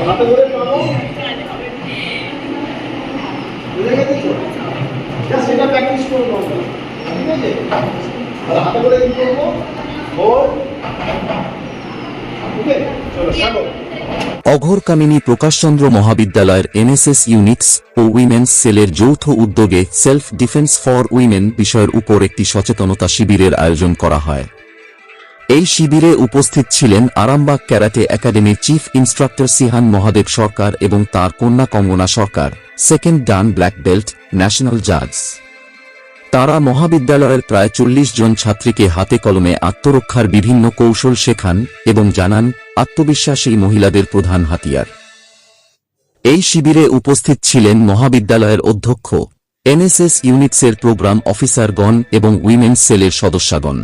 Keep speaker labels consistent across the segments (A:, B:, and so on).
A: হাতে করে পাবো, বুঝে গেছে তো? জাস্ট এটা প্র্যাকটিস করবো, ঠিক আছে? আর হাতে করে কি করবো? হোল্ড, ওকে? চলো সাগো।
B: অঘোরকামিনী প্রকাশচন্দ্র মহাবিদ্যালয়ের এনএসএস ইউনিটস ও উইমেন্স সেলের যৌথ উদ্যোগে সেলফ ডিফেন্স ফর উইমেন বিষয়ের উপর একটি সচেতনতা শিবিরের আয়োজন করা হয়। এই শিবিরে উপস্থিত ছিলেন আরামবাগ ক্যারাটে একাডেমির chief instructor shihan Mahadev Sarkar এবং তার কন্যা Kangana Sarkar, second dan black belt, national জাজ। তারা মহাবিদ্যালয়ের প্রায় 40 জন ছাত্রীকে হাতে কলমে আত্মরক্ষার বিভিন্ন কৌশল শেখান এবং জানান আত্মবিশ্বাসী মহিলাদের প্রধান হাতিয়ার। এই শিবিরে উপস্থিত ছিলেন মহাবিদ্যালয়ের অধ্যক্ষ, এনএসএস ইউনিটসের প্রোগ্রাম অফিসারগণ এবং উইমেন্স সেলের সদস্যগণ।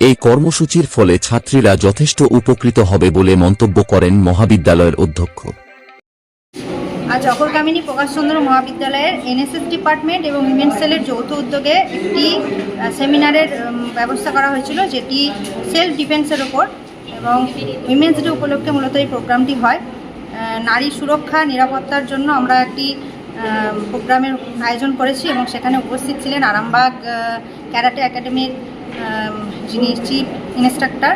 B: এই কর্মসূচির ফলে ছাত্রীরা যথেষ্ট উপকৃত হবে বলে মন্তব্য করেন মহাবিদ্যালয়ের অধ্যক্ষ।
C: আজ অঘোরকামিনী প্রকাশচন্দ্র মহাবিদ্যালয়ের এনএসএস ডিপার্টমেন্ট এবং উইমেন্স সেলের যৌথ উদ্যোগে একটি সেমিনারের ব্যবস্থা করা হয়েছিল, যেটি সেলফ ডিফেন্সের ওপর, এবং উইমেন্স ডে উপলক্ষে মূলত এই প্রোগ্রামটি হয়। নারী সুরক্ষা নিরাপত্তার জন্য আমরা একটি প্রোগ্রামের আয়োজন করেছি এবং সেখানে উপস্থিত ছিলেন আরামবাগ ক্যারাটে একাডেমির যিনি চিফ ইন্সট্রাক্টর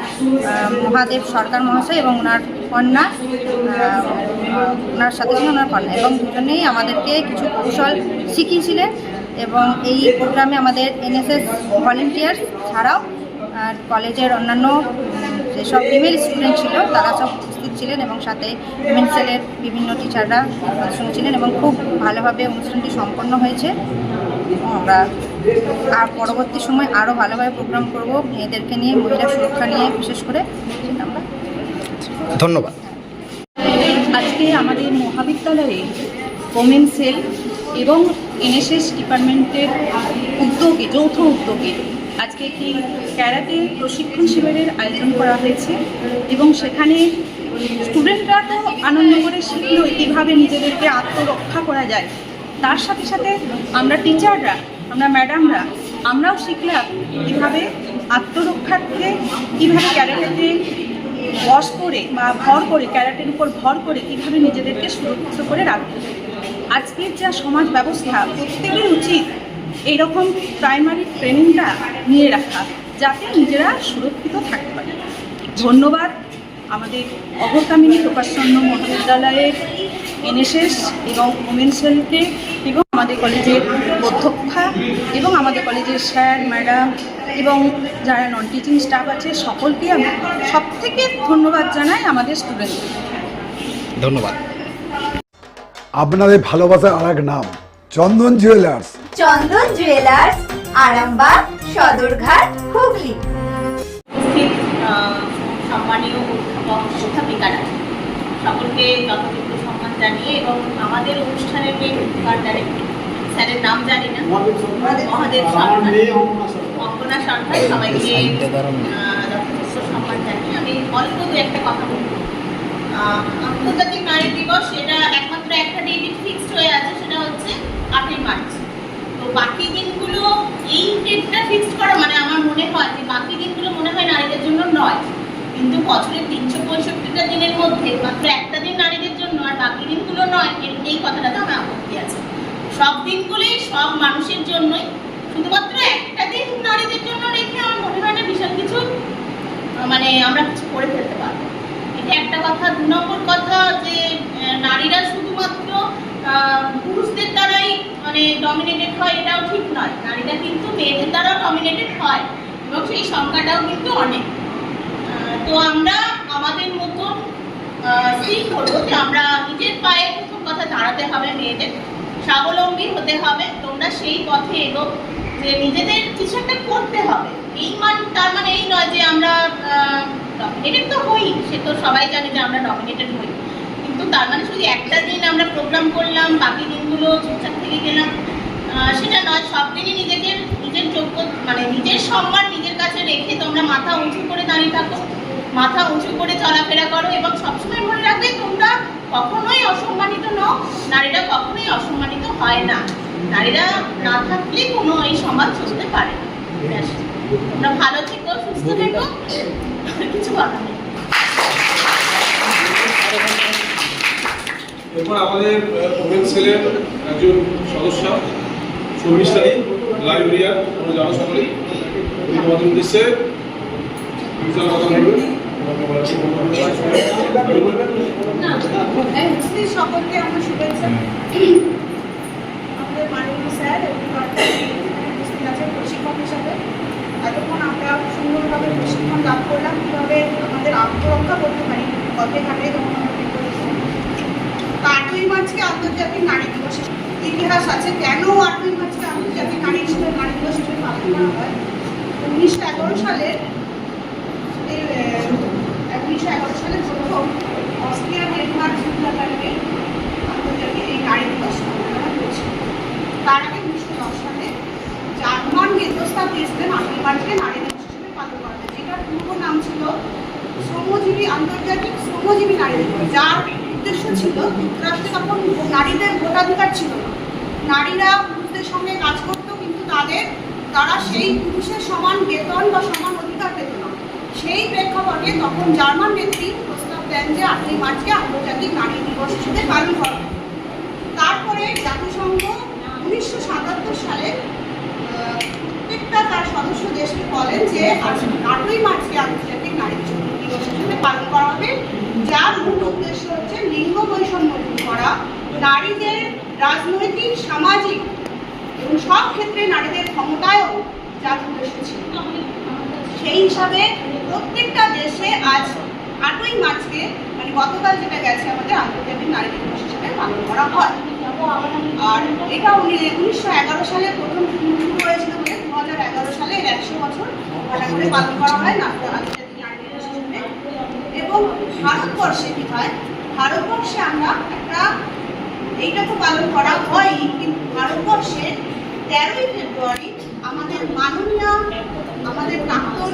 C: মহাদেব সরকার মহাশয় এবং ওনার কন্যা, ওনার সাথে ছিলেন ওনার কন্যা, এবং দুজনেই আমাদেরকে কিছু কৌশল শিখিয়েছিলেন। এবং এই প্রোগ্রামে আমাদের এনএসএস ভলেন্টিয়ার্স ছাড়াও কলেজের অন্যান্য যেসব ফিমেল স্টুডেন্ট ছিল তারা সব উপস্থিত ছিলেন এবং সাথে উইমেন্স সেলের বিভিন্ন টিচাররা শুনেছিলেন এবং খুব ভালোভাবে অনুষ্ঠানটি সম্পন্ন হয়েছে। আমরা আর পরবর্তী সময় আরও ভালোভাবে প্রোগ্রাম করব মেয়েদেরকে নিয়ে, মহিলা সুরক্ষা নিয়ে বিশেষ করে। আমরা
A: ধন্যবাদ।
D: আজকে আমাদের মহাবিদ্যালয়ে ওমেন সেল এবং এনএসএস ডিপার্টমেন্টের উদ্যোগে, যৌথ উদ্যোগে আজকে একটি ক্যারাটে প্রশিক্ষণ শিবিরের আয়োজন করা হয়েছে এবং সেখানে স্টুডেন্টরা তো আনন্দ করে শিখল কীভাবে নিজেদেরকে আত্মরক্ষা করা যায়, তার সাথে সাথে আমরা টিচাররা, আমরা ম্যাডামরা, আমরাও শিখলাম কীভাবে আত্মরক্ষাকে, কীভাবে ক্যারাটেতে বশ করে বা ভর করে, ক্যারাটের উপর ভর করে কীভাবে নিজেদেরকে সুরক্ষিত করে রাখবে। আজকের যা সমাজ ব্যবস্থা, প্রত্যেকের উচিত এইরকম প্রাইমারি ট্রেনিংটা নিয়ে রাখা, যাতে নিজেরা সুরক্ষিত থাকতে পারে। ধন্যবাদ আমাদের অঘোরকামিনী প্রকাশচন্দ্র মহাবিদ্যালয়ের এনএসএস এবং উইমেন্স সেলকে এবং আমাদের কলেজের অধ্যক্ষা এবং আমাদের কলেজের স্যার ম্যাডাম এবং যারা নন টিচিং স্টাফ আছে সকলকে আমি সবথেকে ধন্যবাদ জানাই আমাদের স্টুডেন্টদের।
A: ধন্যবাদ।
E: আপনাদের ভালোবাসার আর এক নাম চন্দন জুয়েলার্স।
F: চন্দন জুয়েলার্স, আরামবাগ, সদরঘাট, হুগলি।
G: সম্মানীয় অধ্যাপক অধ্যাপিকারা সকলকে যথাযোগ্য সম্মান জানিয়ে এবং আমাদের অনুষ্ঠানের মেয়ে স্যারের নাম জানি না, মহাদেব সরকার, কঙ্গনা সরকার, সবাইকে যথাযথ সম্মান জানিয়ে আমি অল্প দু একটা কথা বলব। আন্তর্জাতিক নারী দিবস, এটা একমাত্র একটা ডেট ফিক্সড হয়ে আছে, সেটা হচ্ছে 8ই মার্চ। তো বাকি দিনগুলো, এই ডেটটা ফিক্সড করা মানে আমার মনে হয় যে বাকি দিনগুলো মনে হয় নারীদের জন্য নয়, কিন্তু বছরের 365টা দিনের মধ্যে মাত্র একটা দিন নারীদের জন্য আর বাকি দিনগুলো নয়, এই কথাটাতে আমার আপত্তি আছে। সব দিনগুলোই সব মানুষের জন্যই, শুধুমাত্র একটা দিন নারীদের জন্য রেখে আমার মনে হয় না বিশাল কিছু মানে আমরা কিছু করে ফেলতে পারবো। এটা একটা কথা। 2 নম্বর কথা, যে নারীরা শুধুমাত্র পুরুষদের দ্বারাই মানে ডমিনেটেড হয়, এটাও ঠিক নয়। নারীরা কিন্তু মেয়েদের দ্বারাও ডমিনেটেড হয় এবং সেই সংখ্যাটাও কিন্তু অনেক। তো আমরা আমাদের মতন স্থির করবো যে আমরা নিজের পায়ে প্রথম কথা দাঁড়াতে হবে, মেয়েদের স্বাবলম্বী হতে হবে। তোমরা সেই পথে এগো যে নিজেদের কিছু একটা করতে হবে। তার মানে এই নয় যে আমরা ডমিনেটেড তো হই, সে তো সবাই জানে যে আমরা ডমিনেটেড হই, কিন্তু তার মানে শুধু একটা দিন আমরা প্রোগ্রাম করলাম, বাকি দিনগুলো চুপচাপ থেকে গেলাম, সেটা নয়। সব দিনই নিজের যোগ্য মানে নিজের সম্মান নিজের কাছে রেখে তোমরা মাথা উঁচু করে দাঁড়িয়ে থাকো, মাথা উঁচু করে চলাফেরা করো এবং সবসময় মনে রাখবে তোমরা কখনোই অসম্মানিত নও, নারীরা কখনোই অসম্মানিত হয় না। নারীরা না থাকলে কোনো এই সমাজ চলতে পারে না। তোমরা ভালো থেকো, সুস্থ থেকো, কিছু কথা নেই।
H: দেখুন আমাদের ওমেন সেলের একজন সদস্য শর্মিষ্ঠানী লাইব্রেরিয়ান, তোমরা জানো সকলেই, উনি তোমাদের উদ্দেশ্যে বিশাল কথা বলবেন।
I: সকলকে আমার শুভেচ্ছা। আমাদের মাননীয় স্যার উপস্থিত আছেন প্রশিক্ষক হিসাবে। এতক্ষণ আমরা সুন্দরভাবে প্রশিক্ষণ লাভ করলাম কীভাবে আমাদের আত্মরক্ষা করতে পারি পথে ঘাটে যখন আমরা বিপদে। 8ই মার্চকে আন্তর্জাতিক নারী দিবসের ইতিহাস আছে। কেন 8ই মার্চকে আন্তর্জাতিক নারী দিবস হিসেবে পালন করা হয়? 1911 সালে প্রথম অস্ট্রিয়ান ডেনমার্ক যুক্তরাষ্ট্রে আন্তর্জাতিক এই নারী দিবস পালন করা হয়েছিল। তার আগে 1910 সালে জার্মান প্রস্তাব দিয়েছিলেন 8ই মার্চকে নারী দিবস হিসেবে পালন করা হয়, যেটার পূর্ব নাম ছিল আন্তর্জাতিক শ্রমজীবী নারী দিবস। যার উদ্দেশ্য ছিল যুক্তরাষ্ট্রে তখন নারীদের ভোটাধিকার ছিল না, নারীরা পুরুষদের সঙ্গে কাজ করত, কিন্তু তারা সেই পুরুষের সমান বেতন বা সমান অধিকার পেত না। সেই প্রেক্ষাপটে তখন জার্মান নেত্রী প্রস্তাব দেন যে 8ই মার্চকে আন্তর্জাতিক নারী দিবস হিসেবে পালন করা হয়। তারপরে জাতিসংঘ 1977 সালে প্রত্যেকটা তার সদস্য দেশকে বলেন যে 8ই মার্চকে আন্তর্জাতিক নারী দিবস হিসেবে পালন করা হবে, যার মূল উদ্দেশ্য হচ্ছে লিঙ্গ বৈষম্য দূর করা, নারীদের রাজনৈতিক, সামাজিক এবং সব ক্ষেত্রে নারীদের ক্ষমতায়ন, যার উদ্দেশ্য ছিল। সেই হিসাবে প্রত্যেকটা দেশে আজ 8ই মার্চকে, মানে গতকাল যেটা গেছে, আমাদের আন্তর্জাতিক নারী দিবস হিসেবে পালন করা হয়। আর এটা 1911 সালে প্রথম শুরু হয়েছিল বলে 2011 সালে 100 বছর হঠাৎ করে পালন করা হয় আন্তর্জাতিক নারী দিবস হিসেবে। এবং ভারতবর্ষে কি হয়, ভারতবর্ষে আমরা এইটা তো পালন করা হয়, কিন্তু ভারতবর্ষে 13ই ফেব্রুয়ারি আমাদের মাননীয়, আমাদের প্রাক্তন,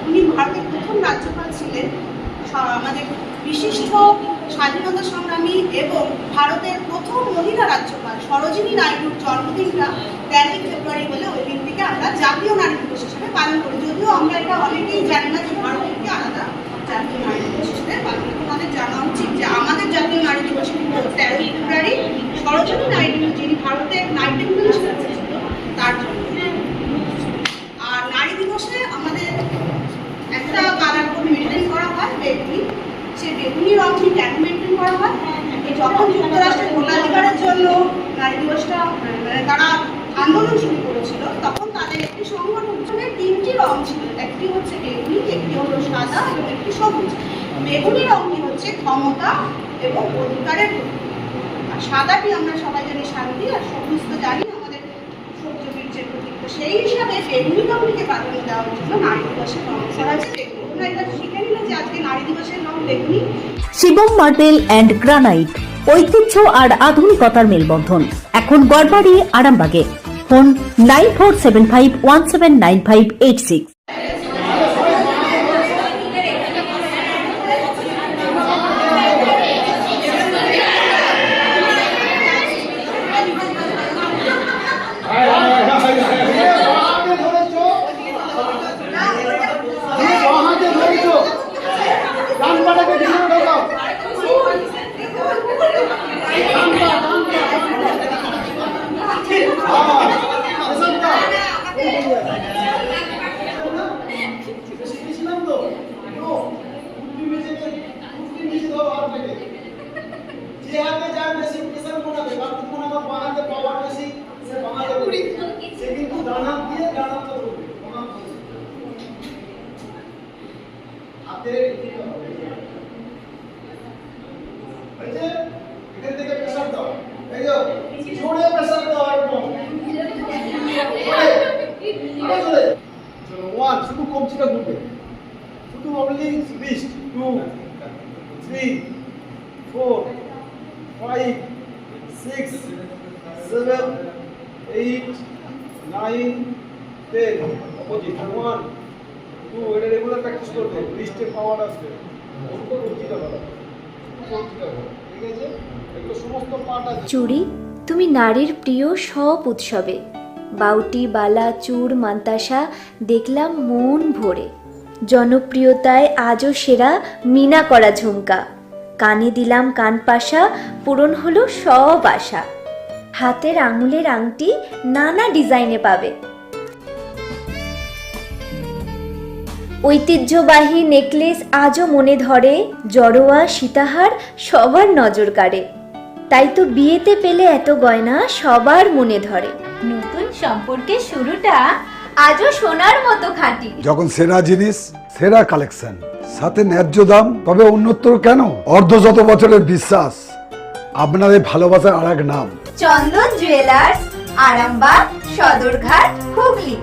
I: উনি ভারতের প্রথম রাজ্যপাল ছিলেন, আমাদের বিশিষ্ট স্বাধীনতা সংগ্রামী এবং ভারতের প্রথম মহিলা রাজ্যপাল সরোজিনী নাইডুর জন্মদিনটা 13ই ফেব্রুয়ারি বলে ওই দিনটিকে আমরা জাতীয় নারী দিবস হিসেবে পালন করি। যদিও আমরা এটা অনেকেই জানি না যে ভারতের একটি আলাদা জাতীয় নারী দিবস হিসেবে পালন করি। আমাদের জানা উচিত যে আমাদের জাতীয় নারী দিবস কিন্তু 13ই ফেব্রুয়ারি, সরোজিনী নাইডু যিনি ভারতের নাইটিঙ্গেল ছিল তার জন্য। আর নারী দিবসে আমাদের একটা কালার কোড মেনটেন করা হয়, বেগুনি। সেই বেগুনি রঙটি কেন মেনটেন করা হয়? যখন যুক্তরাষ্ট্রের ভোটাধিকারের জন্য নারী দিবসটা তারা আন্দোলন শুরু করেছিল, তখন তাদের একটি সংগঠনের 3টি রং ছিল, একটি হচ্ছে বেগুনি, একটি হলো সাদা এবং একটি সবুজ। বেগুনি রঙটি হচ্ছে ক্ষমতা এবং অধিকারের প্রতীক, আর সাদাটি আমরা সবাই জানি শান্তি, আর সবুজ তো জানি আমাদের সৌর্য বীর্যের প্রতীক। তো সেই হিসাবে বেগুনি রঙটিকে প্রাধান্য দেওয়ার জন্য নারী দিবসের রং করা হয়েছে বেগুনি। তোমরা এটা শিখে নিলে যে আজকে নারী দিবসের রং বেগুনি।
J: শিবম মার্বেল অ্যান্ড গ্রানাইট, ঐতিহ্য আর আধুনিকতার মেলবন্ধন, এখন গড়বাড়ি, আরামবাগে। ফোন 9475179586।
A: শুধু কবজিটা ঘুরবে, শুধু অনলি লিস্ট 2 3 4 5 6 7 8 9 10 অপোজিট 1 2। এটা রেগুলার প্র্যাকটিস করবে, লিস্টে পাওয়ার আসবে। কবজিটা ভালো, কবজিটা ভালো, ঠিক আছে? এগুলো সমস্ত পার্ট আছে।
K: চুড়ি, তুমি নারীর প্রিয় সব উৎসবে বাউটি, বালা, চূড়, মান্তাসা দেখলাম মন ভরে। জনপ্রিয়তায় আজও সেরা মিনা করা ঝুমকা, কানে দিলাম কান পাশা, পূরণ হলো সব আশা। হাতের আঙুলের আংটি নানা ডিজাইনে পাবে। ঐতিহ্যবাহী নেকলেস আজও মনে ধরে, জড়োয়া সীতাহার সবার নজর কাড়ে। তাই তো বিয়েতে পেলে এত গয়না সবার মনে ধরে।
F: নতুন সম্পর্কের শুরুটা আজও সোনার মতো খাঁটি।
E: যখন সেরা জিনিস, সেরা কালেকশন, সাথে ন্যায্য দাম, তবে উন্নতর কেন? অর্ধশত বছরের বিশ্বাস, আপনাদের ভালোবাসার আরেক নাম
F: চন্দন জুয়েলার্স, আরামবাগ, সদরঘাট, হুগলি।